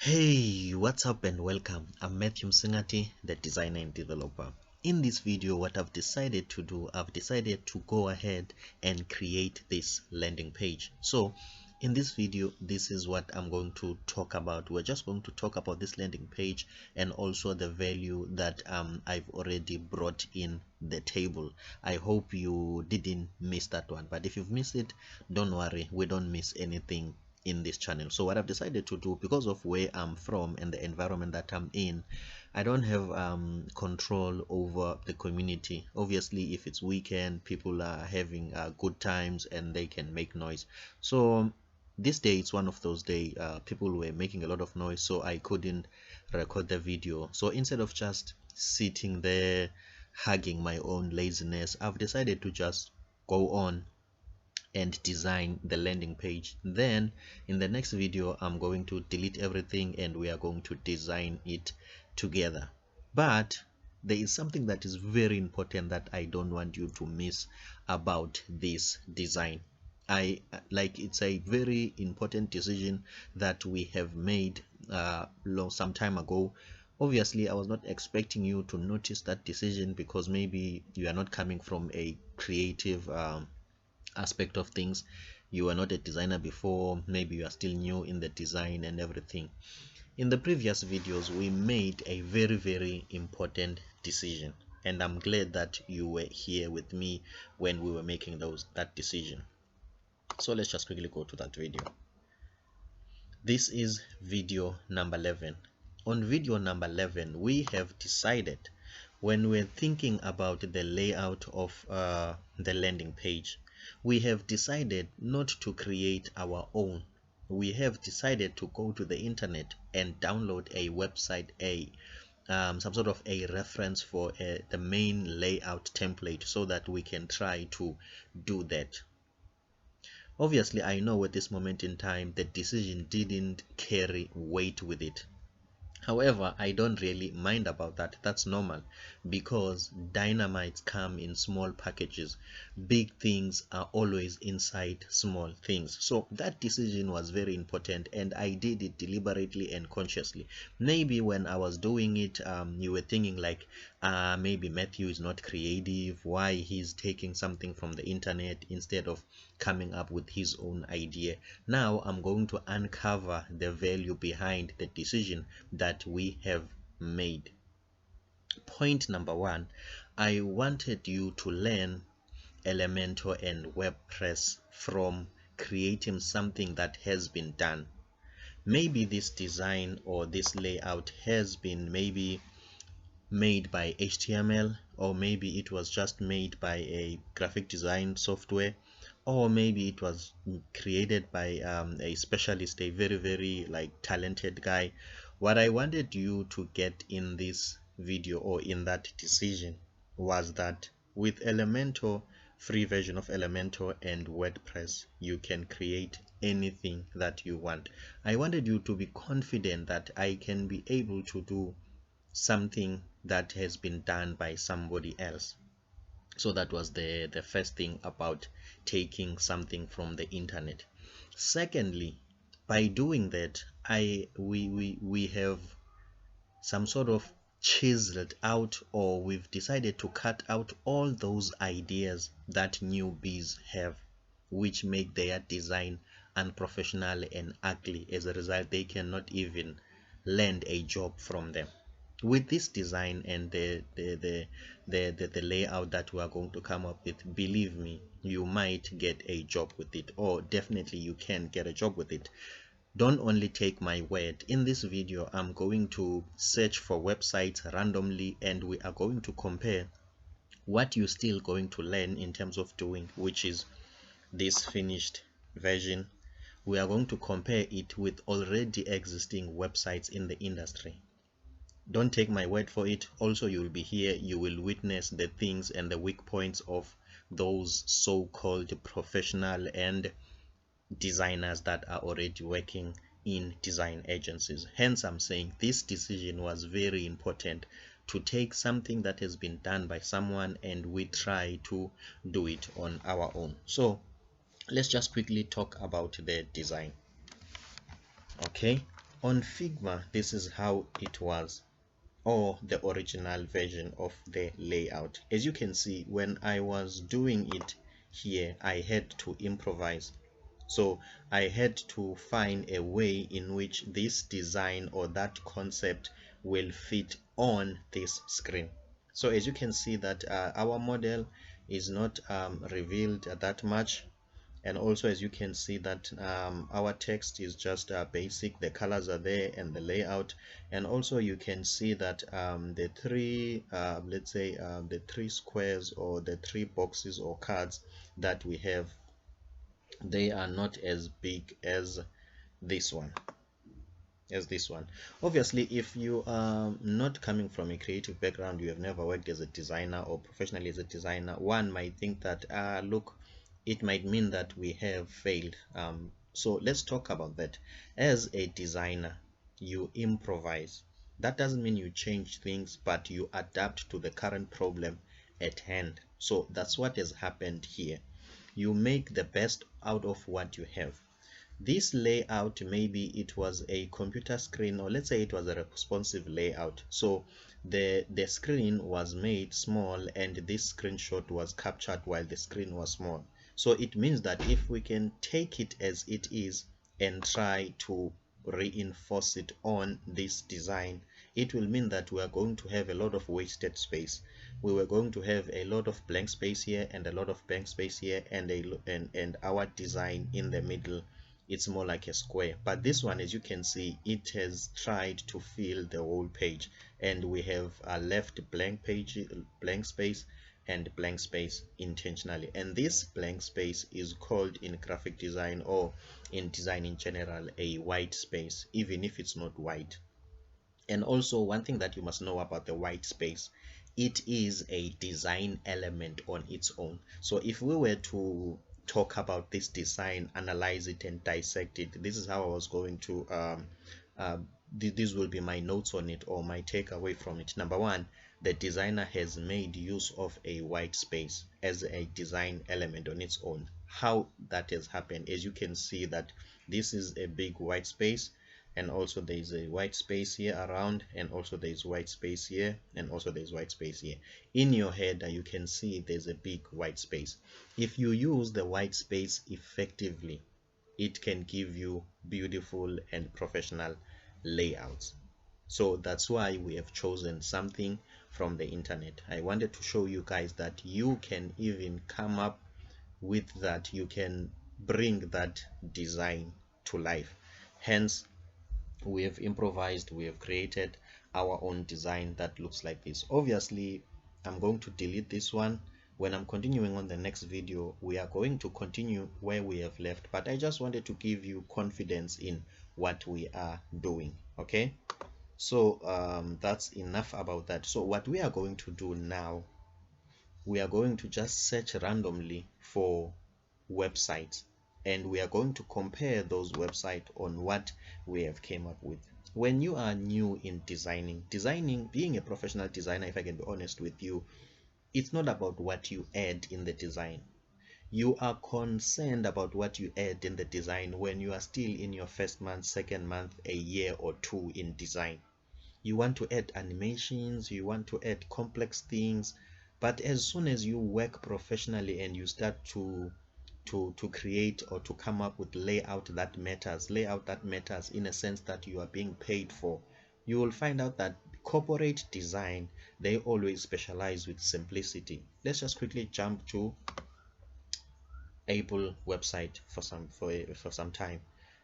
Hey, what's up and welcome. I'm Matthew Msingati, the designer and developer. In this video, what I've decided to do, I've decided to go ahead and create this landing page. So in this video, this is what I'm going to talk about. We're just going to talk about this landing page and also the value that I've already brought in the table. I hope you didn't miss that one, but if you've missed it, don't worry, we don't miss anything in this channel. So what I've decided to do, because of where I'm from and the environment that I'm in, I don't have control over the community. Obviously, if it's weekend, people are having good times and they can make noise. So this day, it's one of those days people were making a lot of noise, so I couldn't record the video. So instead of just sitting there hugging my own laziness, I've decided to just go on and design the landing page. Then in the next video, I'm going to delete everything and we are going to design it together. But there is something that is very important that I don't want you to miss about this design. It's a very important decision that we have made some time ago. Obviously, I was not expecting you to notice that decision because maybe you are not coming from a creative aspect of things. You are not a designer before, maybe you are still new in the design and everything. In the previous videos, we made a very important decision, and I'm glad that you were here with me when we were making that decision. So let's just quickly go to that video. This is video number 11. On video number 11, we have decided, when we're thinking about the layout of the landing page, we have decided not to create our own. We have decided to go to the internet and download a website, some sort of a reference for the main layout template, so that we can try to do that. Obviously, I know at this moment in time the decision didn't carry weight with it. However, I don't really mind about that. That's normal, because dynamites come in small packages. Big things are always inside small things. So that decision was very important, and I did it deliberately and consciously. Maybe when I was doing it, you were thinking like, maybe Matthew is not creative. Why he's taking something from the internet instead of coming up with his own idea? Now I'm going to uncover the value behind the decision that we have made. Point number one, I wanted you to learn Elementor and WordPress from creating something that has been done. Maybe this design or this layout has been maybe made by HTML, or maybe it was just made by a graphic design software, or maybe it was created by a specialist, a very like talented guy. What I wanted you to get in this video, or in that decision, was that with Elementor, free version of Elementor and WordPress, you can create anything that you want. I wanted you to be confident that I can be able to do something that has been done by somebody else. So that was the first thing about taking something from the internet. Secondly, by doing that, we have some sort of chiseled out, or we've decided to cut out all those ideas that newbies have, which make their design unprofessional and ugly. As a result, they cannot even land a job from them. With this design and the layout that we are going to come up with, believe me, you might get a job with it, or definitely you can get a job with it. Don't only take my word. In this video, I'm going to search for websites randomly, and we are going to compare what you're still going to learn in terms of doing, which is this finished version. We are going to compare it with already existing websites in the industry. Don't take my word for it. Also, you will be here, you will witness the things and the weak points of those so-called professional and designers that are already working in design agencies. Hence, I'm saying this decision was very important, to take something that has been done by someone and we try to do it on our own. So let's just quickly talk about the design. Okay, On Figma, this is how it was, or the original version of the layout. As you can see, when I was doing it here, I had to improvise. So I had to find a way in which this design or that concept will fit on this screen. So as you can see that our model is not revealed that much, and also as you can see that our text is just basic, the colors are there and the layout, and also you can see that the three let's say the three squares or the three boxes or cards that we have, they are not as big as this one. Obviously, if you are not coming from a creative background, you have never worked as a designer or professionally as a designer, one might think that look, it might mean that we have failed. So let's talk about that. As a designer, you improvise. That doesn't mean you change things, but you adapt to the current problem at hand. So that's what has happened here. You make the best out of what you have. This layout, maybe it was a computer screen, or let's say it was a responsive layout. So the screen was made small and this screenshot was captured while the screen was small. So it means that if we can take it as it is and try to reinforce it on this design, it will mean that we are going to have a lot of wasted space. We were going to have a lot of blank space here and a lot of blank space here, and our design in the middle, it's more like a square. But this one, as you can see, it has tried to fill the whole page, and we have left blank space and blank space intentionally. And this blank space is called in graphic design or in design in general a white space, even if it's not white. And also, one thing that you must know about the white space, it is a design element on its own. So if we were to talk about this design, analyze it and dissect it, this is how I was going to this will be my notes on it or my takeaway from it. Number one, the designer has made use of a white space as a design element on its own. How that has happened, as you can see that this is a big white space, and also there is a white space here around, and also there is white space here, and also there is white space here. In your head, you can see there's a big white space. If you use the white space effectively, it can give you beautiful and professional layouts. So that's why we have chosen something from the internet. I wanted to show you guys that you can even come up with that, you can bring that design to life. Hence, we have improvised, we have created our own design that looks like this. Obviously, I'm going to delete this one. When I'm continuing on the next video, we are going to continue where we have left, but I just wanted to give you confidence in what we are doing. Okay, so that's enough about that. So what we are going to do now, we are going to just search randomly for websites, and we are going to compare those websites on what we have came up with. When you are new in designing, being a professional designer, if I can be honest with you, it's not about what you add in the design. You are concerned about what you add in the design when you are still in your first month, second month, a year or two in design. You want to add animations, you want to add complex things, but as soon as you work professionally and you start to create or to come up with layout that matters in a sense that you are being paid for, you will find out that corporate design, they always specialize with simplicity. Let's just quickly jump to Apple website for some time.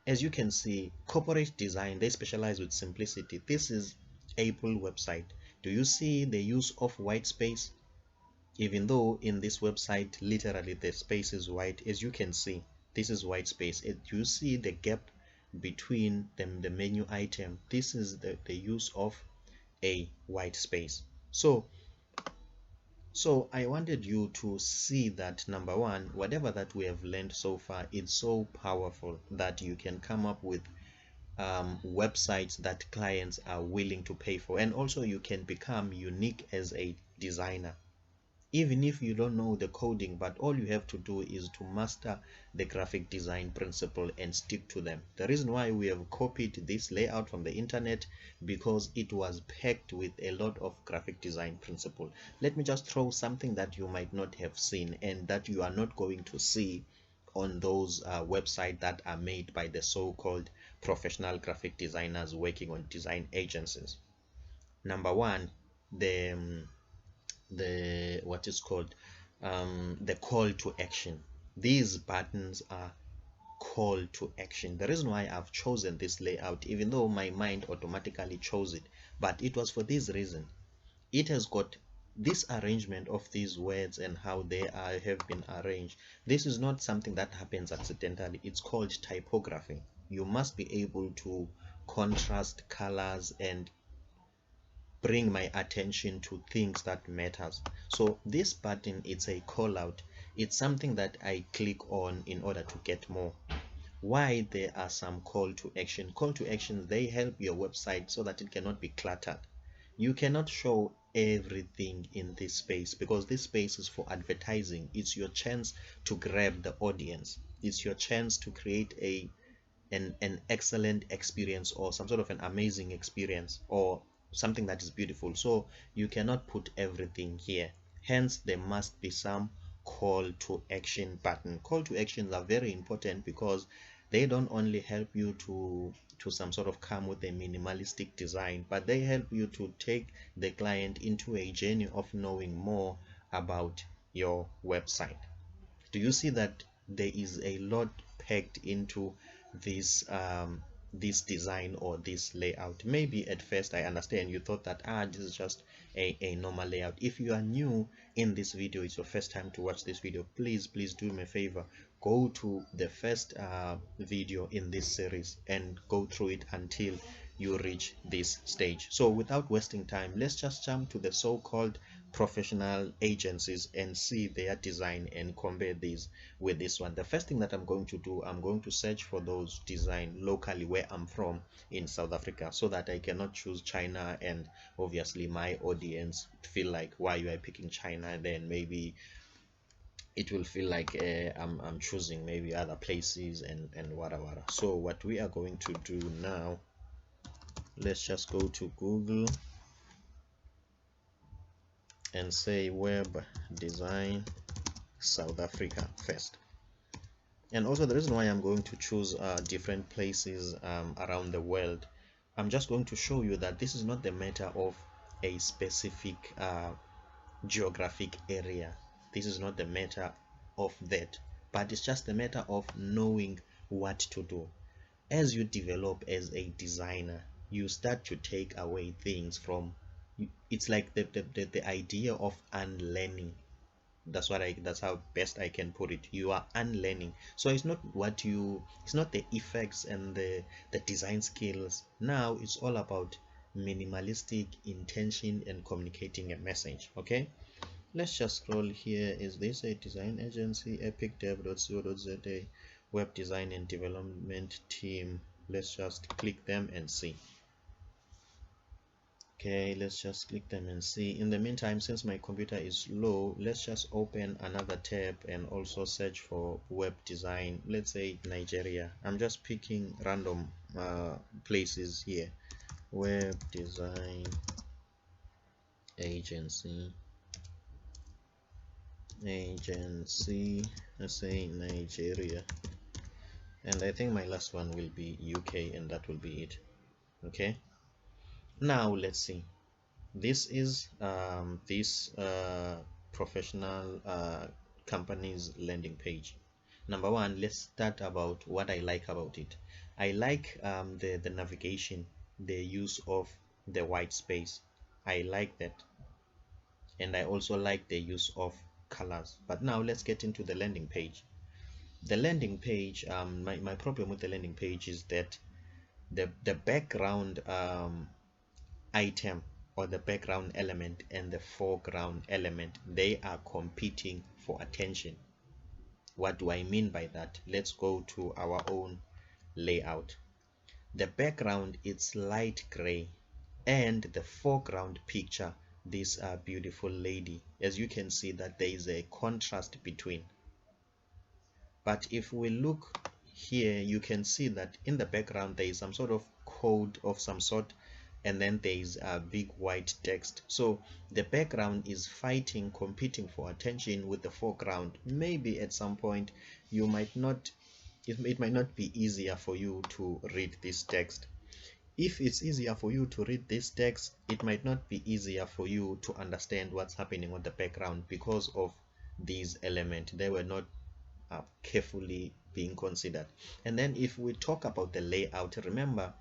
As you can see, corporate design, they specialize with simplicity. This is Apple website. Do you see the use of white space? Even though in this website literally the space is white, as you can see, this is white space. You see the gap between them, the menu item. This is the use of a white space. So I wanted you to see that, number one, whatever that we have learned so far, it's so powerful that you can come up with websites that clients are willing to pay for, and also you can become unique as a designer. even if you don't know the coding, but all you have to do is to master the graphic design principle and stick to them. The reason why we have copied this layout from the internet, because it was packed with a lot of graphic design principle. Let me just throw something that you might not have seen and that you are not going to see on those websites that are made by the so-called professional graphic designers working on design agencies. Number one, the what is called the call to action. These buttons are call to action. The reason why I've chosen this layout, even though my mind automatically chose it, but it was for this reason. It has got this arrangement of these words and how they have been arranged. This is not something that happens accidentally. It's called typography. You must be able to contrast colors and bring my attention to things that matters. So this button, it's a call out. It's something that I click on in order to get more. Why there are some call to action? Call to actions, they help your website so that it cannot be cluttered. You cannot show everything in this space because this space is for advertising. It's your chance to grab the audience. It's your chance to create an excellent experience or some sort of an amazing experience or something that is beautiful. So you cannot put everything here. Hence there must be some call to action button. Call to actions are very important because they don't only help you to some sort of come with a minimalistic design, but they help you to take the client into a journey of knowing more about your website. Do you see that there is a lot packed into this this design or this layout? Maybe at first, I understand you thought that this is just a normal layout. If you are new in this video, it's your first time to watch this video, please do me a favor, go to the first video in this series and go through it until you reach this stage. So without wasting time, let's just jump to the so-called professional agencies and see their design and compare these with this one. The first thing that I'm going to do, I'm going to search for those design locally where I'm from in South Africa, so that I cannot choose China and obviously my audience feel like, why you are picking China? Then maybe it will feel like I'm choosing maybe other places and whatever. So what we are going to do now, let's just go to Google and say web design South Africa first. And also the reason why I'm going to choose different places around the world, I'm just going to show you that this is not the matter of a specific geographic area. This is not the matter of that, but it's just the matter of knowing what to do. As you develop as a designer, you start to take away things from, it's like the idea of unlearning. That's how best I can put it. You are unlearning. So it's not it's not the effects and the design skills. Now it's all about minimalistic intention and communicating a message. Okay, let's just scroll here. Is this a design agency? epicdev.co.za, web design and development team. Let's just click them and see. Okay, let's just click them and see. In the meantime, since my computer is low, let's just open another tab and also search for web design. Let's say Nigeria. I'm just picking random places here. Web design agency, let's say Nigeria, and I think my last one will be UK, and that will be it. Okay, now let's see. This is this professional company's landing page. Number one, let's start about what I like about it. I like the navigation, the use of the white space. I like that, and I also like the use of colors. But now let's get into the landing page. The landing page, my problem with the landing page is that the background item or the background element and the foreground element, they are competing for attention. What do I mean by that? Let's go to our own layout. The background is light gray and the foreground picture, this beautiful lady. As you can see that there is a contrast between. But if we look here, you can see that in the background there is some sort of code of some sort, and then there is a big white text. So the background is fighting, competing for attention with the foreground. Maybe at some point you might not, it might not be easier for you to read this text. If it's easier for you to read this text, it might not be easier for you to understand what's happening on the background because of these elements. They were not carefully being considered. And then if we talk about the layout, remember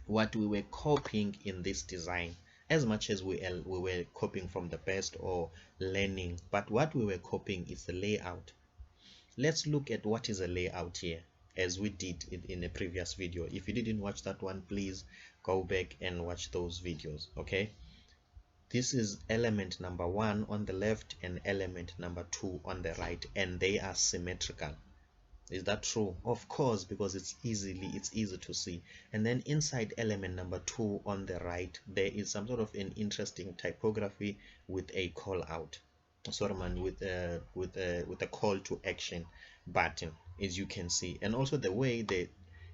what we were copying in this design, as much as we were copying from the best or learning, but what we were copying is the layout. Let's look at what is a layout here, as we did it in a previous video. If you didn't watch that one, please go back and watch those videos. Okay, this is element number 1 on the left and element number 2 on the right, and they are symmetrical. Is that true? Of course, because it's easy to see. And then inside element number 2 on the right, there is some sort of an interesting typography with a call out, sorry man, with a call to action button, as you can see. And also the way the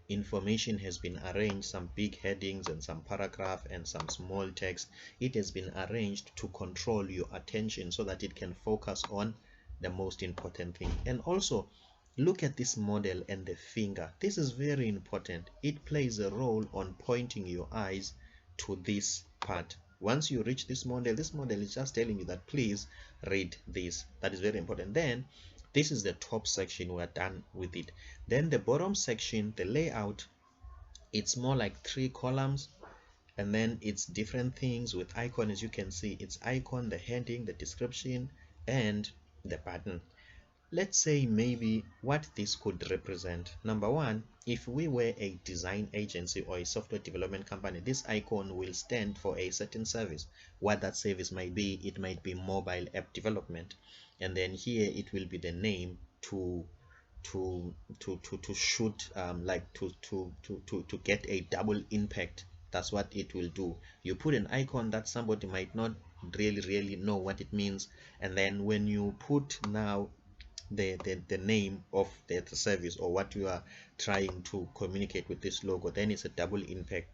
information has been arranged, some big headings and some paragraph and some small text, it has been arranged to control your attention so that it can focus on the most important thing. And also look at this model and the finger. This is very important. It plays a role on pointing your eyes to this part. Once you reach this model is just telling you that please read this. That is very important. Then this is the top section. We are done with it. Then the bottom section, the layout, it's more like 3 columns, and then it's different things with icon. As you can see, it's icon, the heading, the description, and the button. Let's say maybe what this could represent. Number 1, if we were a design agency or a software development company, this icon will stand for a certain service. What that service might be, it might be mobile app development, and then here it will be the name to shoot, like to get a double impact. That's what it will do. You put an icon that somebody might not really know what it means, and then when you put now the name of the service or what you are trying to communicate with this logo, then it's a double impact.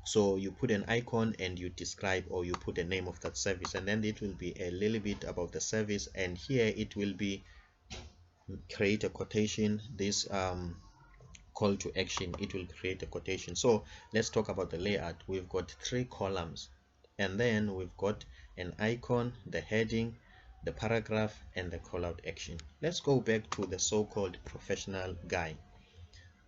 So you put an icon and you describe, or you put the name of that service, and then it will be a little bit about the service, and here it will be create a quotation. This call to action, it will create a quotation. So let's talk about the layout. We've got 3 columns, and then we've got an icon, the heading, the paragraph, and the call out action. Let's go back to the so-called professional guy.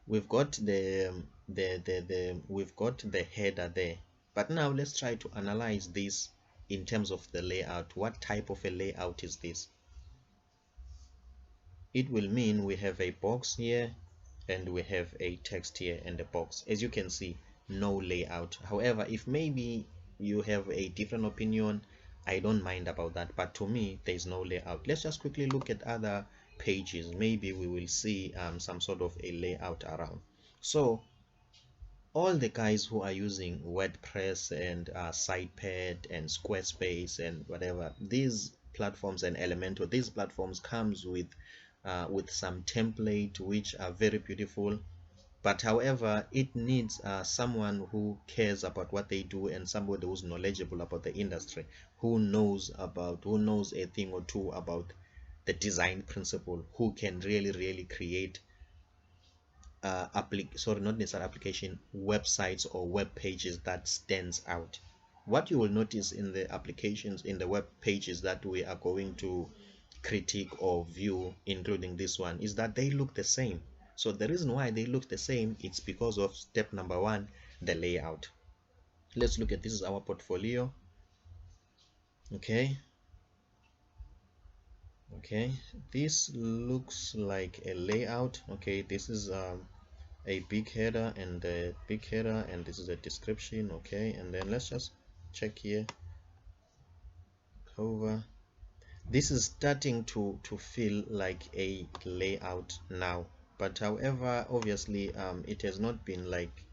We've got we've got the header there, but now let's try to analyze this in terms of the layout. What type of a layout is this? It will mean we have a box here and we have a text here and a box. As you can see, no layout. However, if maybe you have a different opinion, I don't mind about that, but to me there is no layout. Let's just quickly look at other pages. Maybe we will see some sort of a layout around. So all the guys who are using WordPress and SitePad and Squarespace and whatever, these platforms and Elementor, these platforms comes with some template which are very beautiful. But however, it needs someone who cares about what they do, and somebody who's knowledgeable about the industry, who knows a thing or two about the design principle, who can really create not necessarily application, websites or web pages that stands out. What you will notice in the applications, in the web pages that we are going to critique or view, including this one, is that they look the same. So the reason why they look the same, it's because of step number 1, the layout. Let's look at this. Is our portfolio. Okay, this looks like a layout. Okay, this is a big header and a big header, and this is a description. Okay, and then let's just check here, cover. This is starting to feel like a layout now, but however, obviously it has not been like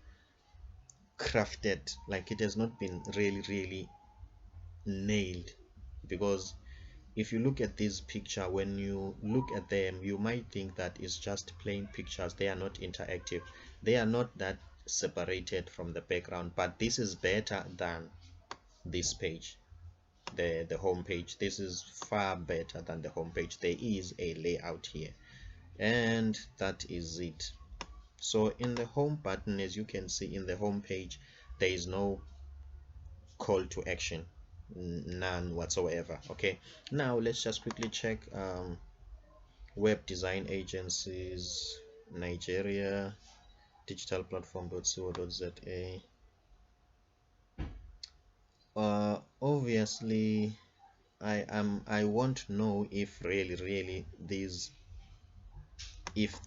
crafted, like it has not been really nailed, because if you look at this picture, when you look at them, you might think that it's just plain pictures. They are not interactive, they are not that separated from the background. But this is better than this page, the home page. This is far better than the home page. There is a layout here, and that is it. So in the home button, as you can see in the home page, there is no call to action, none whatsoever. Okay, now let's just quickly check web design agencies Nigeria, digital platform.co.za. Obviously I want to know if really if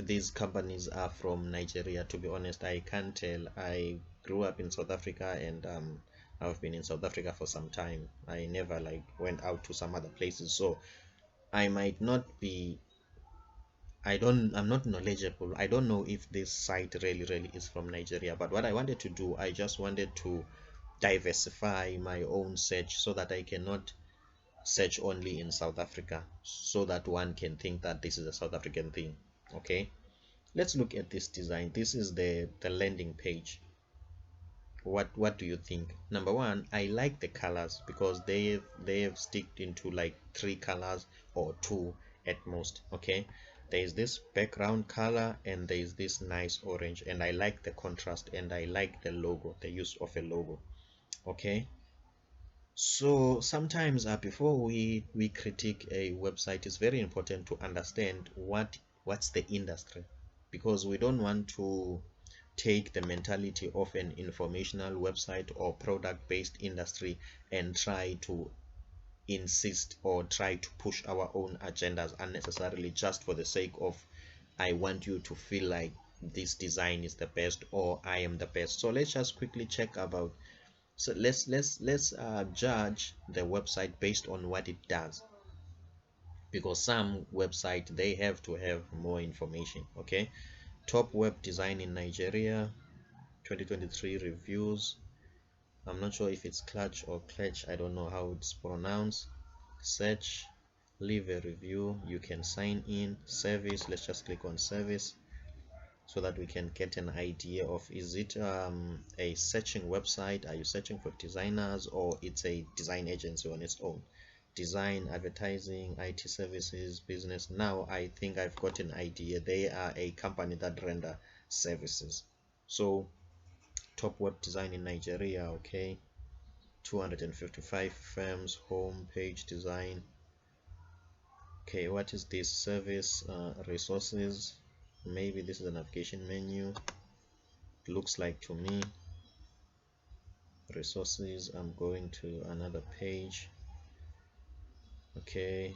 these companies are from Nigeria. To be honest, I can't tell. I grew up in South Africa, and I've been in South Africa for some time. I never like went out to some other places, so I might not be, I'm not knowledgeable. I don't know if this site really is from Nigeria. But what I wanted to do, I just wanted to diversify my own search so that I cannot search only in South Africa, so that one can think that this is a South African thing. Okay, let's look at this design. This is the landing page. What do you think? Number one, I like the colors, because they have sticked into like 3 colors or 2 at most. Okay, there is this background color and there is this nice orange, and I like the contrast, and I like the logo, the use of a logo. Okay, so sometimes before we critique a website, it's very important to understand what's the industry, because we don't want to take the mentality of an informational website or product based industry and try to insist or try to push our own agendas unnecessarily, just for the sake of, I want you to feel like this design is the best or I am the best. So let's just quickly check about, so let's judge the website based on what it does, because some website they have to have more information. Okay, top web design in Nigeria 2023 reviews. I'm not sure if it's clutch or clutch, I don't know how it's pronounced. Search, leave a review, you can sign in. Service, let's just click on service so that we can get an idea of, is it a searching website? Are you searching for designers, or it's a design agency on its own? Design, advertising, IT services, business. Now I think I've got an idea. They are a company that render services. So top web design in Nigeria. Okay, 255 firms, home page design. Okay, what is this? Service, resources. Maybe this is a navigation menu, looks like to me. Resources, I'm going to another page. Okay,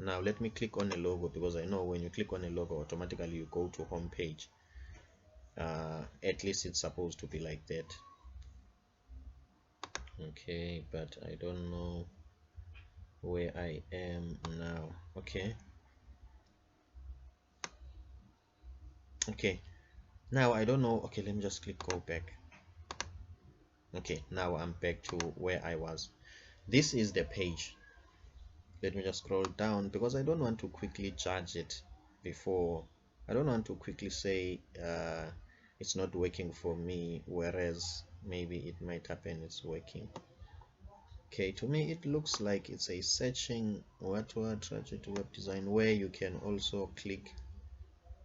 now let me click on a logo, because I know when you click on a logo, automatically you go to home page. At least it's supposed to be like that. Okay, but I don't know where I am now. Okay, now I don't know. Okay, let me just click go back. Okay, now I'm back to where I was. This is the page. Let me just scroll down, because I don't want to quickly judge it before. I don't want to quickly say it's not working for me, whereas maybe it might happen it's working. Okay, to me it looks like it's a searching tragic web design, where you can also click.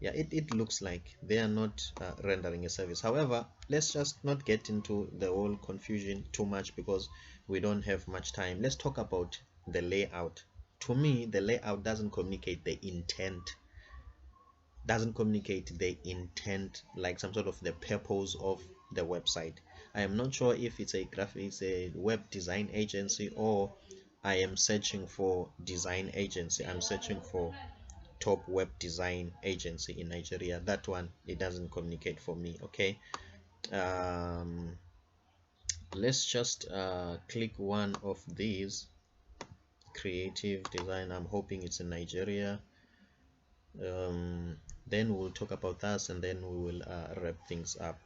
Yeah, it looks like they are not rendering a service. However, let's just not get into the whole confusion too much, because we don't have much time. Let's talk about the layout. To me, the layout doesn't communicate the intent, like some sort of the purpose of the website. I am not sure if it's a web design agency, or I am searching for design agency. I'm searching for top web design agency in Nigeria. That one, it doesn't communicate for me. Okay, let's just click one of these. Creative design, I'm hoping it's in Nigeria. Then we'll talk about that, and then we will wrap things up.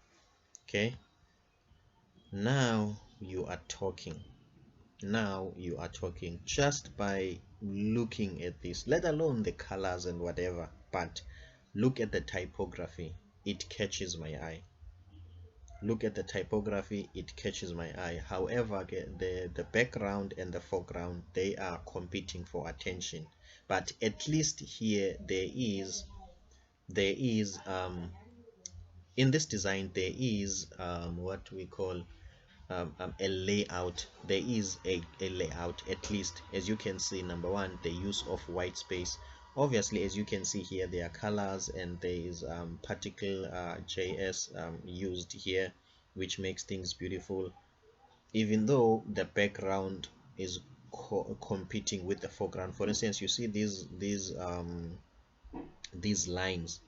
Okay, now you are talking. Now you are talking just by looking at this, let alone the colors and whatever, but look at the typography, it catches my eye. Look at the typography, it catches my eye. However, the background and the foreground, they are competing for attention. But at least here there is in this design there is what we call a layout. There is a layout, at least. As you can see, number one, the use of white space. Obviously, as you can see here, there are colors and there is particle JS used here, which makes things beautiful, even though the background is competing with the foreground. For instance, you see these lines,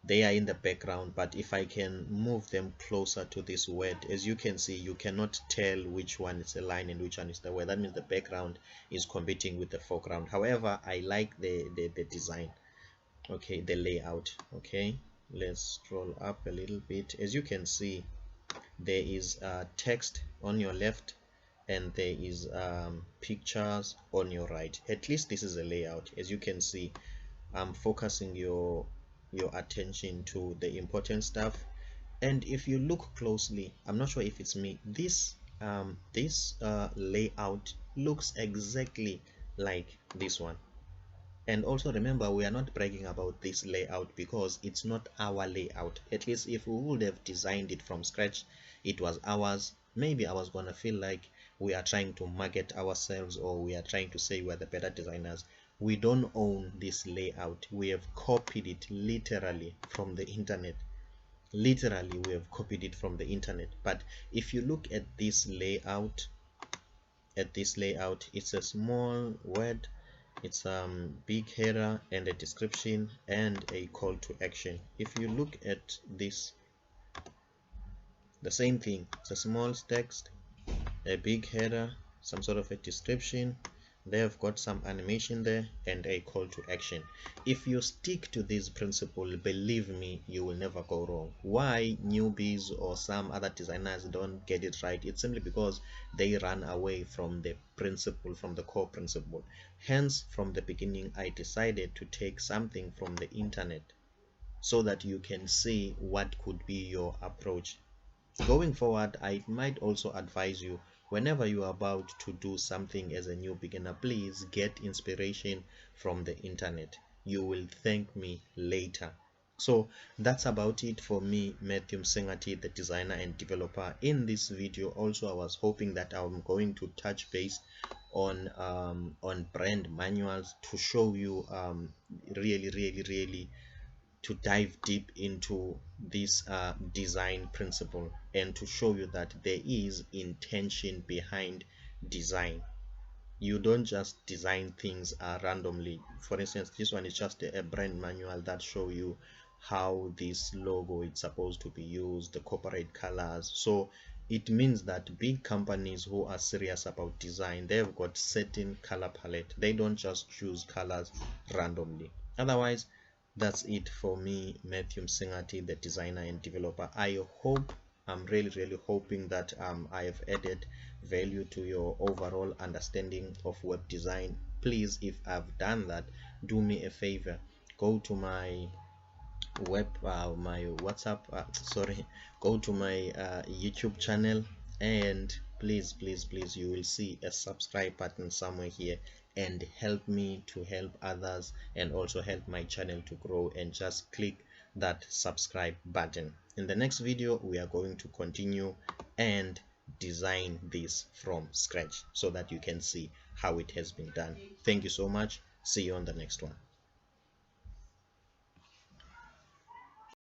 they are in the background, but if I can move them closer to this word, as you can see, you cannot tell which one is a line and which one is the word. That means the background is competing with the foreground. However, I like the design, okay, the layout. Okay, let's scroll up a little bit. As you can see, there is text on your left and there is pictures on your right. At least this is a layout. As you can see, I'm focusing your attention to the important stuff. And if you look closely, I'm not sure if it's me, this layout looks exactly like this one. And also remember, we are not bragging about this layout because it's not our layout. At least if we would have designed it from scratch, it was ours, maybe I was gonna feel like we are trying to market ourselves, or we are trying to say we're the better designers. We don't own this layout. We have copied it literally from the internet. Literally, we have copied it from the internet. But if you look at this layout, it's a small word, it's big header and a description and a call to action. If you look at this, the same thing, it's a small text, a big header, some sort of a description, they've got some animation there and a call to action. If you stick to this principle, believe me, you will never go wrong. Why newbies or some other designers don't get it right? It's simply because they run away from the principle, from the core principle. Hence, from the beginning, I decided to take something from the internet so that you can see what could be your approach. Going forward, I might also advise you, whenever you are about to do something as a new beginner, please get inspiration from the internet. You will thank me later. So that's about it for me, Matthew Msengati, the designer and developer. In this video also, I was hoping that I'm going to touch base on brand manuals to show you really to dive deep into this design principle and to show you that there is intention behind design. You don't just design things randomly. For instance, this one is just a brand manual that show you how this logo is supposed to be used, the corporate colors. So it means that big companies who are serious about design, they've got certain color palette. They don't just choose colors randomly. Otherwise, that's it for me, Matthew Msengati, the designer and developer. I'm really hoping that I have added value to your overall understanding of web design. Please, if I've done that, do me a favor, go to my go to my YouTube channel, and please you will see a subscribe button somewhere here, and help me to help others and also help my channel to grow, and just click that subscribe button. In the next video, we are going to continue and design this from scratch so that you can see how it has been done. Thank you so much. See you on the next one.